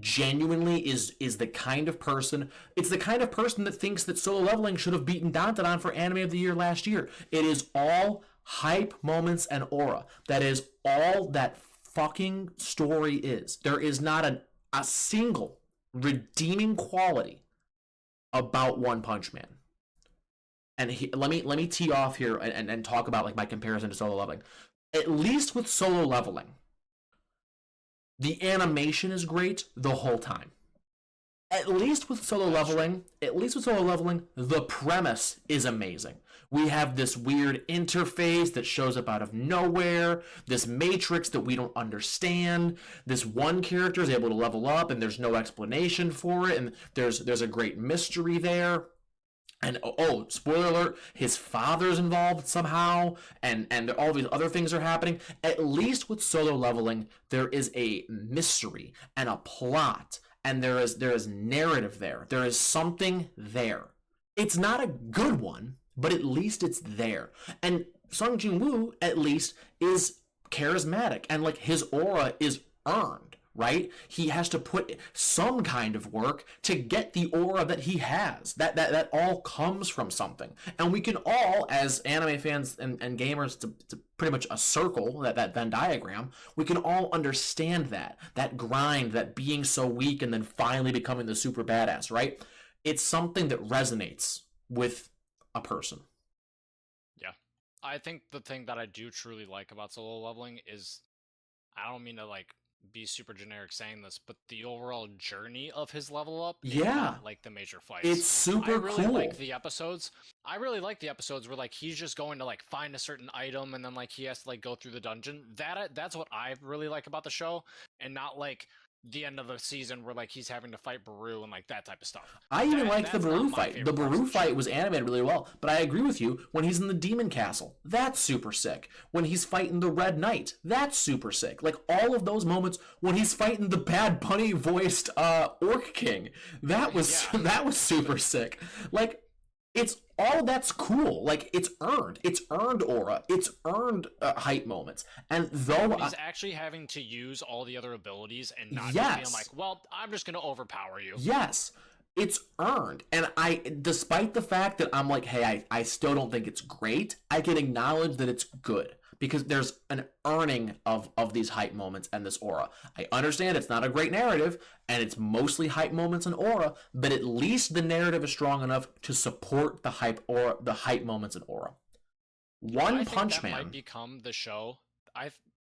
genuinely is the kind of person. It's the kind of person that thinks that Solo Leveling should have beaten Dandadan for Anime of the Year last year. It is all hype moments and aura. That is all that fucking story is. There is not a single redeeming quality about One Punch Man. And let me tee off here and talk about, like, my comparison to Solo Leveling. At least with Solo Leveling, the animation is great the whole time. At least with Solo Leveling, the premise is amazing. We have this weird interface that shows up out of nowhere, this matrix that we don't understand. This one character is able to level up, and there's no explanation for it, and there's a great mystery there. And spoiler alert, his father's involved somehow, and all these other things are happening. At least with Solo Leveling, there is a mystery and a plot, and there is narrative there. There is something there. It's not a good one, but at least it's there. And Sung Jin Woo, at least, is charismatic, and, like, his aura is earned, right? He has to put some kind of work to get the aura that he has. That all comes from something. And we can all, as anime fans and gamers, to pretty much a circle, that Venn diagram, we can all understand that grind, that being so weak and then finally becoming the super badass, right? It's something that resonates with a person. Yeah. I think the thing that I do truly like about solo leveling is, I don't mean to like be super generic saying this, but the overall journey of his level up, Yeah, not like the major fights. it's super I really cool. like the episodes. I really like the episodes where like he's just going to like find a certain item and then like he has to like go through the dungeon. That's what I really like about the show, and not like the end of the season where like he's having to fight Baru and like that type of stuff. I even liked the That's not Baru my fight. favorite The parts of Baru the show. fight was animated really well, but I agree with you. When he's in the Demon Castle, that's super sick. When he's fighting the Red Knight, that's super sick. Like all of those moments when he's fighting the Bad Bunny voiced Orc King, that was Yeah. that was super sick. Like it's all that's cool. Like it's earned aura, it's earned hype moments. And though When he's actually having to use all the other abilities and not just Yes. being like, well, I'm just gonna overpower you. yes, it's earned. And I, despite the fact that I'm like, hey, I still don't think it's great, I can acknowledge that it's good because there's an earning of these hype moments and this aura. I understand it's not a great narrative and it's mostly hype moments and aura, but at least the narrative is strong enough to support the hype moments and aura. One I think Punch that Man. might become the show.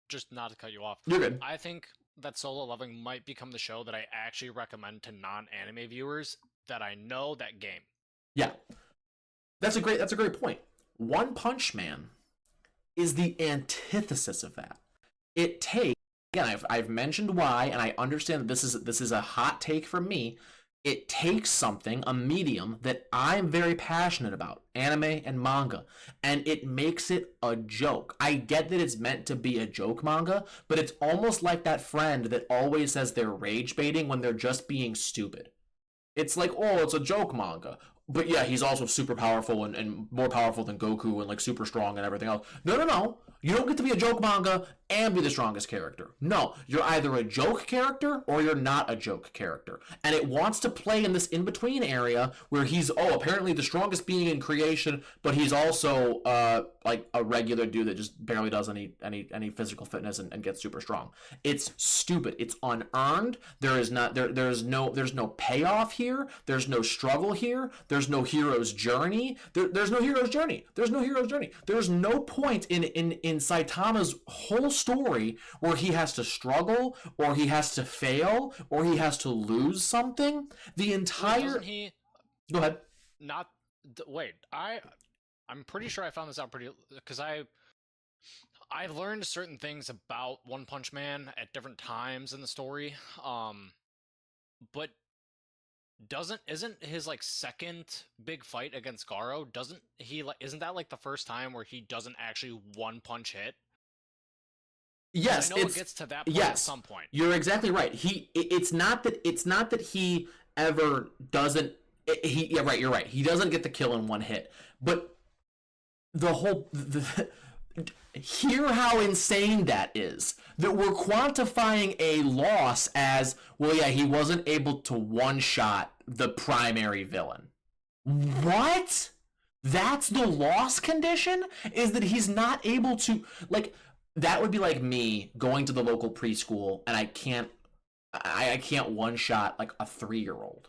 Just not to cut you off. You're good. I think that solo leveling might become the show that I actually recommend to non-anime viewers that I know that game. Yeah. That's a great point. One Punch Man is the antithesis of that. It takes, again, I've mentioned why, and I understand that this is a hot take from me. It takes something, a medium that I'm very passionate about, anime and manga, and it makes it a joke. I get that it's meant to be a joke manga, but it's almost like that friend that always says they're rage baiting when they're just being stupid. It's like, oh, it's a joke manga. But yeah, he's also super powerful and more powerful than Goku and like super strong and everything else. No. You don't get to be a joke manga and be the strongest character. No, you're either a joke character or you're not a joke character. And it wants to play in this in-between area where he's, apparently the strongest being in creation, but he's also like a regular dude that just barely does any physical fitness and gets super strong. It's stupid. It's unearned. There's no payoff here. There's no struggle here. There's no hero's journey. There's no hero's journey. There's no hero's journey. There's no point in Saitama's whole story where he has to struggle or he has to fail or he has to lose something. The entire... Doesn't he... Go ahead. Wait, I'm pretty sure I found this out because I learned certain things about One Punch Man at different times in the story. But isn't his like second big fight against Garo, isn't that like the first time where he doesn't actually one punch hit? Yes, I know it gets to that point at some point. You're exactly right. It's not that he ever doesn't. You're right. He doesn't get the kill in one hit, but hear how insane that is. That we're quantifying a loss as, well, yeah, he wasn't able to one-shot the primary villain. What? That's the loss condition? Is that he's not able to, like, that would be like me going to the local preschool and I can't one-shot like a 3-year-old.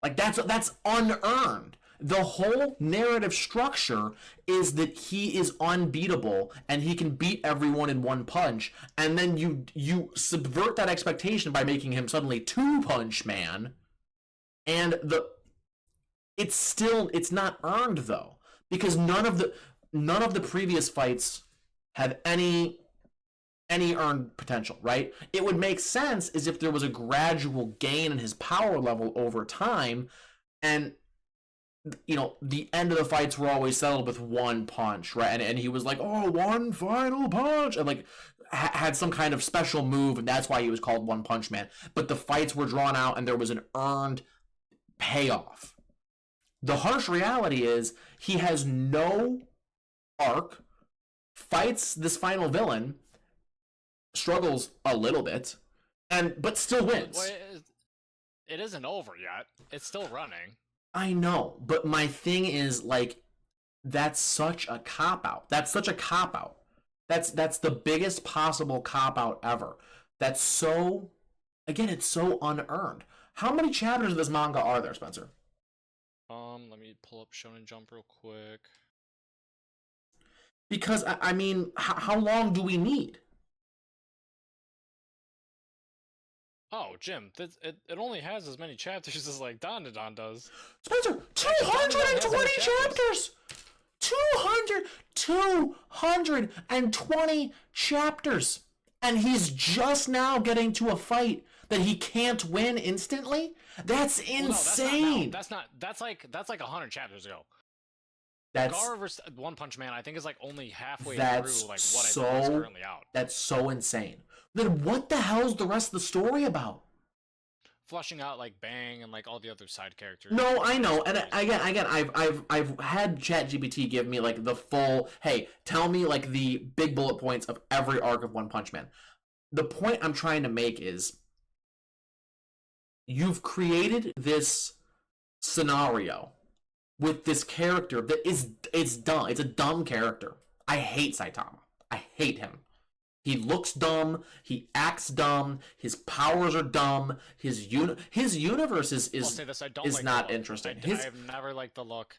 Like that's unearned. The whole narrative structure is that he is unbeatable and he can beat everyone in one punch, and then you subvert that expectation by making him suddenly Two Punch Man, and it's not earned though, because none of the previous fights have any earned potential, right? It would make sense as if there was a gradual gain in his power level over time, and the end of the fights were always settled with one punch, right? And he was like, oh, one final punch, and like had some kind of special move, and that's why he was called One Punch Man. But the fights were drawn out, and there was an earned payoff. The harsh reality is he has no arc, fights this final villain, struggles a little bit, but still wins. Well, it isn't over yet. It's still running. I know, but my thing is like that's such a cop out. That's such a cop out. That's the biggest possible cop out ever. That's so again, it's so unearned. How many chapters of this manga are there, Spencer? Let me pull up Shonen Jump real quick. Because I mean, how long do we need? Oh, Jim, it only has as many chapters as like Dandadan does. Spencer, 220 chapters! 220 chapters! And he's just now getting to a fight that he can't win instantly? That's insane! Well, no, that's like 100 chapters ago. That's Gaara vs. One Punch Man, I think, is like only halfway through like what I think is currently out. That's so insane. Then what the hell's the rest of the story about? Flushing out like Bang and like all the other side characters. No, I know, and again, I've had ChatGPT give me like the full. Hey, tell me like the big bullet points of every arc of One Punch Man. The point I'm trying to make is, you've created this scenario with this character that it's dumb. It's a dumb character. I hate Saitama. I hate him. He looks dumb. He acts dumb. His powers are dumb. His universe is like not interesting. I have never liked the look.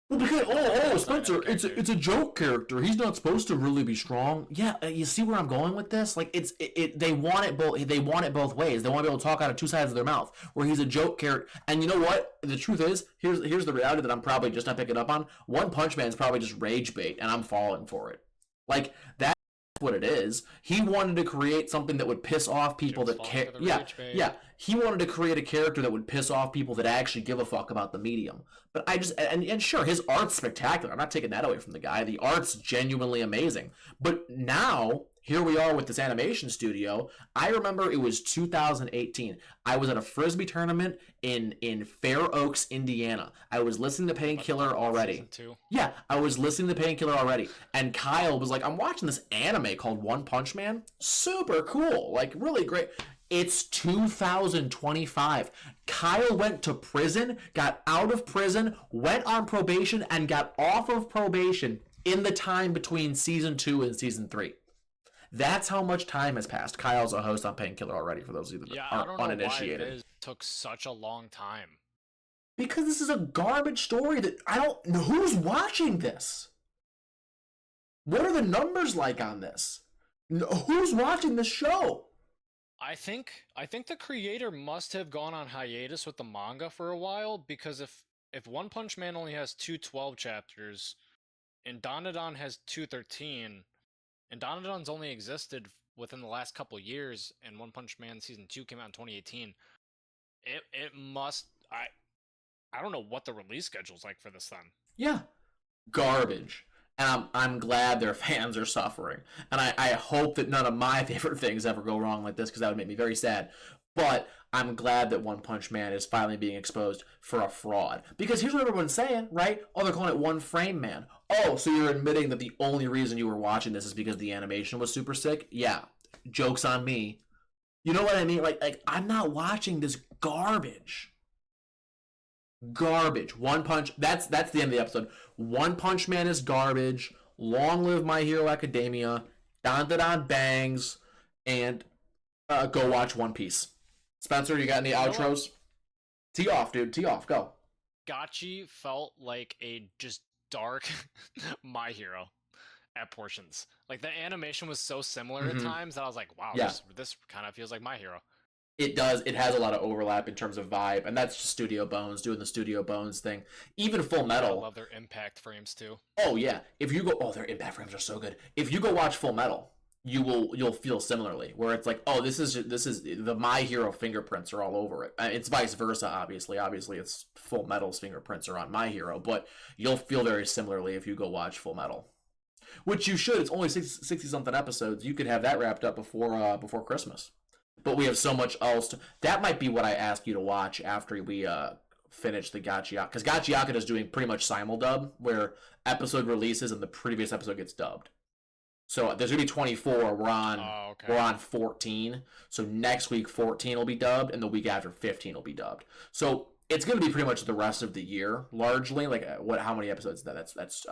Well, because Spencer, it's a joke character. He's not supposed to really be strong. Yeah, you see where I'm going with this? Like they want it both. They want it both ways. They want to be able to talk out of two sides of their mouth. Where he's a joke character, and you know what? The truth is, here's the reality that I'm probably just not picking up on. One Punch Man's probably just rage bait, and I'm falling for it. Like that. What it is. He wanted to create something that would piss off people that care. Yeah. He wanted to create a character that would piss off people that actually give a fuck about the medium. But I just and sure, his art's spectacular. I'm not taking that away from the guy. The art's genuinely amazing. But now here we are with this animation studio. I remember it was 2018. I was at a frisbee tournament in Fair Oaks, Indiana. I was listening to Painkiller already. Yeah, I was listening to Painkiller already. And Kyle was like, I'm watching this anime called One Punch Man. Super cool. Like, really great. It's 2025. Kyle went to prison, got out of prison, went on probation, and got off of probation in the time between season 2 and season 3. That's how much time has passed. Kyle's a host on Painkiller already, for those of you that are uninitiated. Why this took such a long time. Because this is a garbage story that I don't know who's watching this. What are the numbers like on this? Who's watching this show? I think the creator must have gone on hiatus with the manga for a while, because if One Punch Man only has 212 chapters and Dandadan has 213, and Dandadan's only existed within the last couple years, and One Punch Man Season 2 came out in 2018, it must... I don't know what the release schedule's like for this then. Yeah. Garbage. And I'm glad their fans are suffering. And I hope that none of my favorite things ever go wrong like this, because that would make me very sad. But I'm glad that One Punch Man is finally being exposed for a fraud. Because here's what everyone's saying, right? Oh, they're calling it One Frame Man. Oh, so you're admitting that the only reason you were watching this is because the animation was super sick? Yeah. Joke's on me. You know what I mean? Like I'm not watching this garbage. Garbage. That's the end of the episode. One Punch Man is garbage. Long live My Hero Academia. Dandadan bangs. And go watch One Piece. Spencer, you got any outros? Tee off, dude. Tee off. Go. Gachi felt like a just dark My Hero at portions. Like the animation was so similar at times that I was like, wow, this kind of feels like My Hero. It does. It has a lot of overlap in terms of vibe, and that's just Studio Bones doing the Studio Bones thing. Even Full Metal. I love their impact frames too. Oh yeah. If you go, their impact frames are so good. If you go watch Full Metal, you'll feel similarly, where it's like, oh, this is the My Hero fingerprints are all over it. It's vice versa, obviously. Obviously, it's Full Metal's fingerprints are on My Hero, but you'll feel very similarly if you go watch Full Metal, which you should. It's only 60 something episodes. You could have that wrapped up before Christmas. But we have so much else. That might be what I ask you to watch after we finish the Gachiakuta, because Gachiakuta is doing pretty much simuldub, where episode releases and the previous episode gets dubbed. So there's gonna be 24. We're Okay. on 14. So next week 14 will be dubbed, and the week after 15 will be dubbed. So it's gonna be pretty much the rest of the year, largely. Like how many episodes is that? That's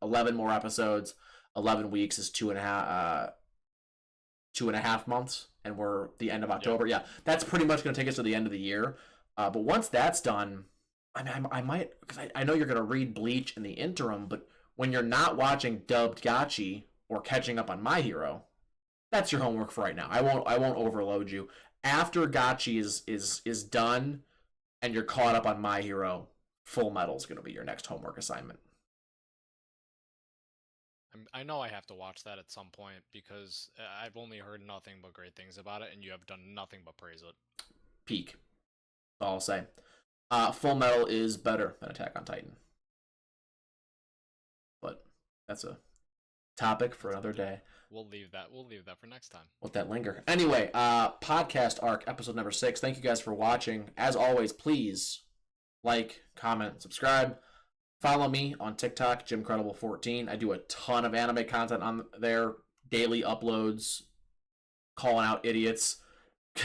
11 more episodes. 11 weeks is 2.5 months, and we're the end of October. Yep. Yeah, that's pretty much gonna take us to the end of the year. But once that's done, I might, because I know you're gonna read Bleach in the interim, but when you're not watching dubbed Gachi or catching up on My Hero, that's your homework for right now. I won't overload you. After Gachi is done and you're caught up on My Hero, Full Metal is going to be your next homework assignment. I know I have to watch that at some point because I've only heard nothing but great things about it, and you have done nothing but praise it. Peak. That's all I'll say. Full Metal is better than Attack on Titan. But that's a topic for another day. We'll leave that for next time. Let that linger. Anyway, podcast arc, episode number 6. Thank you guys for watching. As always, please like, comment, subscribe. Follow me on TikTok, JimCredible14. I do a ton of anime content on there, daily uploads, calling out idiots,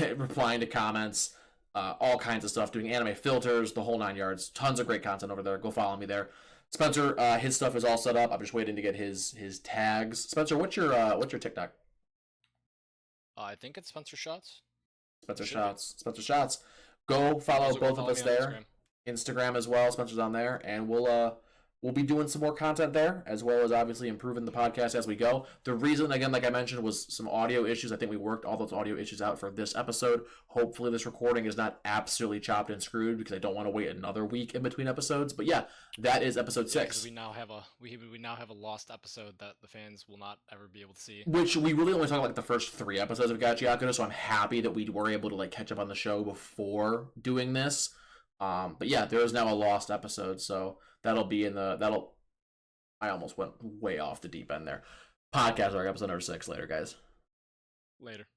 replying to comments, all kinds of stuff, doing anime filters, the whole 9 yards. Tons of great content over there. Go follow me there. Spencer, his stuff is all set up. I'm just waiting to get his tags. Spencer, what's your TikTok? I think it's Spencer Shots. Spencer Shots. Go follow both of us there. Instagram as well. Spencer's on there, and we'll be doing some more content there, as well as obviously improving the podcast as we go. The reason, again, like I mentioned, was some audio issues. I think we worked all those audio issues out for this episode. Hopefully this recording is not absolutely chopped and screwed, because I don't want to wait another week in between episodes. But yeah, that is episode 6. We now have a lost episode that the fans will not ever be able to see. Which we really only talked like the first 3 episodes of Gachiakuta, so I'm happy that we were able to like catch up on the show before doing this. But yeah, there is now a lost episode, so that'll be I almost went way off the deep end there. Podcast arc, episode number 6. Later, guys. Later.